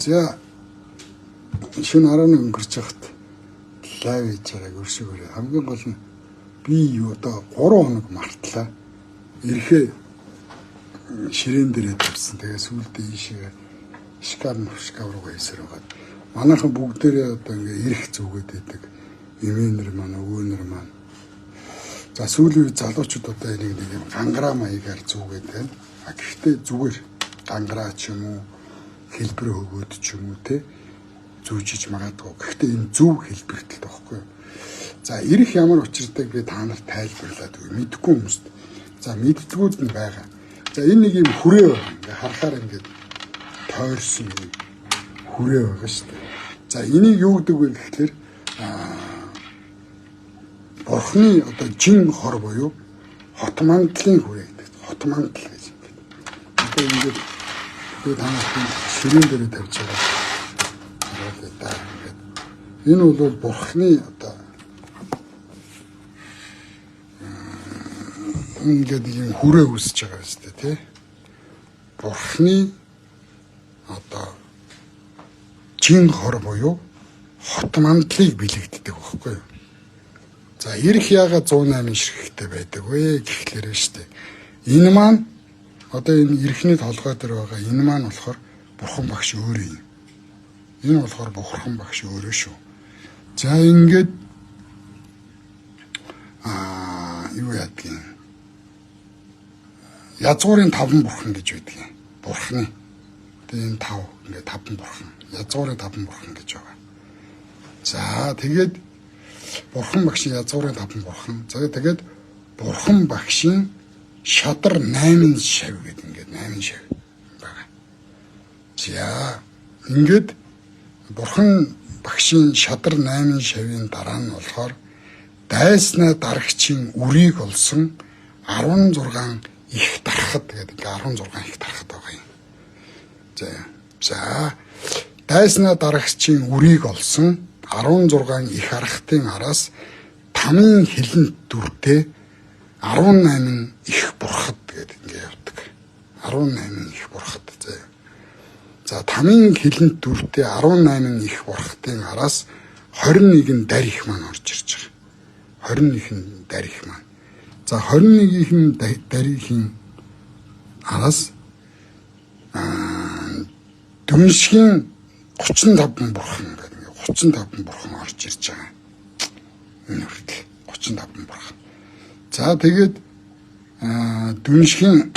За шинэ 11 өнгөрч хахад лайв хийж байгааг өршөөгөө хамгийн гол нь би одоо 3 хоног мартлаа. Ирэхээ ширээн дээрээ тавьсан. Тэгээ сүүлдээ ийшээ шкав руугаа эсрээгээд манайхан бүгдээрээ одоо ингээ ирэх зүгээд байдаг. Эмээнэр маань, өвөөнөр маань. За сүүлийн үед залуучууд одоо нэг юм гангараа маягаар зүгээд байна. А гэхдээ зүгээр гангараа ч юм уу хэлбэр өгөөд ч юм уу те зүүжиж магадгүй. Гэхдээ энэ зөв хэлбэртэл тоххой. За ирэх ямар учиртай би та нарт тайлбарлаад өгье. Мэдхгүй хүмүүст. За мэддгүүд нь байгаа. За энэ нэг юм хүрээ байна. Ингээ харахаар ингээд тойрсон юм хүрээ байгаа шүү дээ. За энийг юу гэдэг вэ гэхээр Бурхны одоо жин хор буюу хот мандлын хүрээ гэдэг. Хот мандал гэж ингээд. Одоо ингээд би та нарт ширээн дээр тавьж байгаа. Энэ бол Бурхны одоо ингээд юм хүрээ үүсэж байгаа шүү дээ тий. Бурхны одоо жин хор буюу хот мандлыг бэлэгддэг байхгүй юу? За ирэх яагаад 108 ширхэгтэй байдаг вэ гэхлээр шүү дээ. Энэ маань одоо энэ ирхний толгой дээр байгаа энэ маань болохоор Бурхан багш өөрөө юм. Энэ болохоор Бурхан багш өөрөө шүү. За ингээд юу яадгийг язгуурын 5 бурхан гэж байдгийг. Бурхны. Тэгээ энэ 5 ингээд 5 бурхан. Язгуурын 5 бурхан гэж байгаа. За тэгээд Бурхан багшийн язгуурын 5 бурхан. За тэгээд Бурхан багшийн шадар 8 шав гэдэг ингээд 8 шав байгаа. За ингээд Бурхан багшийн шадар 8 шавийн дараа нь болохоор дайснаа дарагчийн үрийг олсон 16 их дарахад гэдэг 16 их дарахад байгаа юм. За дайснаа дарагчийн үрийг олсон 16 их архтын араас тамийн хилэнт дүртэй 18 их бурхад гэдэг ингэ явдаг. 18 их бурхад зэ. За тамийн хилэнт дүртэй 18 их бурхатын араас 21 дарих маань орж ирж байгаа. 21 дарих маань. За 21 дарихын араас дүншгийн 35 бурхан гэдэг. 35 бурхан орж ирж байгаа. Энэ хүртэл 35 бурхан. За тэгээд дүншгийн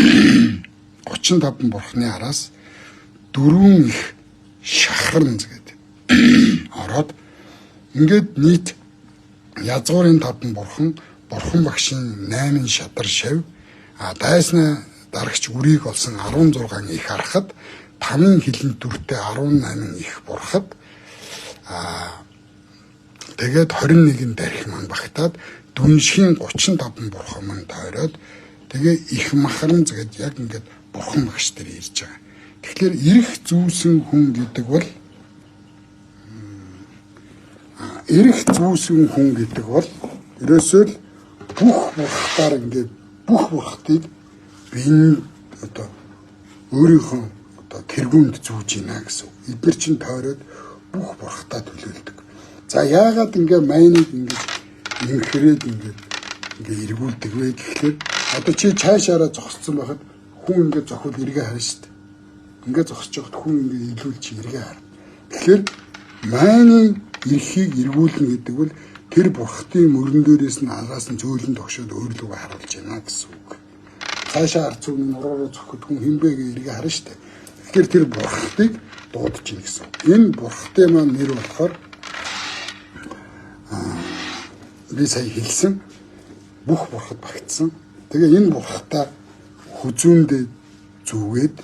35 бурханы араас 4 их шахран гэдэг ороод ингээд нийт язгуурын 5 бурхан, Бурхан багшийн 8 шадар шав, дайснаа дарагч үрийг олсон 16 их архад, тамийн хилэнт дүртэй 18 их бурхад, тэгээд 21 дарих маань багтаад дүншгийн 35 бурхан маань тойроод тэгээ их махаранз гэдэг яг ингээд Бурхан багш дээр ирж байгаа. Тэгэхээр ирэх зүүсэн хүн гэдэг бол ерөөсөө л бүх бурхтаар ингээд бүх бурхтыг би одоо өөрийнхөө одоо тэргүүнд зүүж ийна гэсэн. Эдгээр чинь тойроод бүх бурхтаа төлөөлдөг. За яагаад ингээд майныг ингээд имхрээд ингээд эргүүлдэг вэ гэхлээр одоо чи цаашаараа зогссон байхад хүн ингээд зохиол эргээ харна шүү дээ. Ингээд зогсож байхад хүн ингээд илүүл чи эргээ харна. Тэгэхээр майны эрхийг эргүүлнэ гэдэг бол тэр бурхтын мөрөн дээрээс нь араас нь зөөлөн тогшоод өөрлөгөө харуулж байна гэсэн үг. Цаашаа арц үн нураараа зохиход хүн хинбэгээ эргээ харна шүү дээ. Тэгэхээр тэр бурхтыг дуудаж ийн гэсэн. Энэ бурхтын маань нэр болохоор би сая хэлсэн бүх бурхад багтсан. Тэгээ энэ бурхтаа хүзүүндээ зүгээд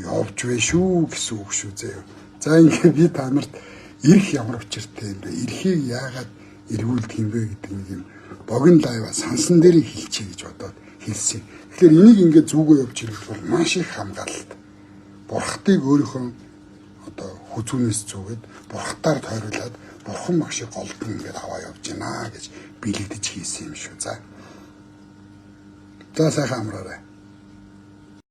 явж вэ шүү гэсэн үг шүү заяа. За ингээд би та нарт ирэх ямар учиртай юм бэ? Ирэхийг яагаад эргүүлдэг юм бэ гэдэг нэг юм богино лайва сансан дээр хэлчихье гэж бодоод хэлсэн. Тэгэхээр энийг ингээд зүгөө явж ирэх бол маш их хамгаалалт. Бурхтыг өөрийнхөө одоо хүзүүнээс зүгээд бурхтаар тойруулаад Бурхан багшийг голдон ингээд аваа явж гинэ гэж бэлэгдэж хийсэн юм шүү. За сайхан амраарай.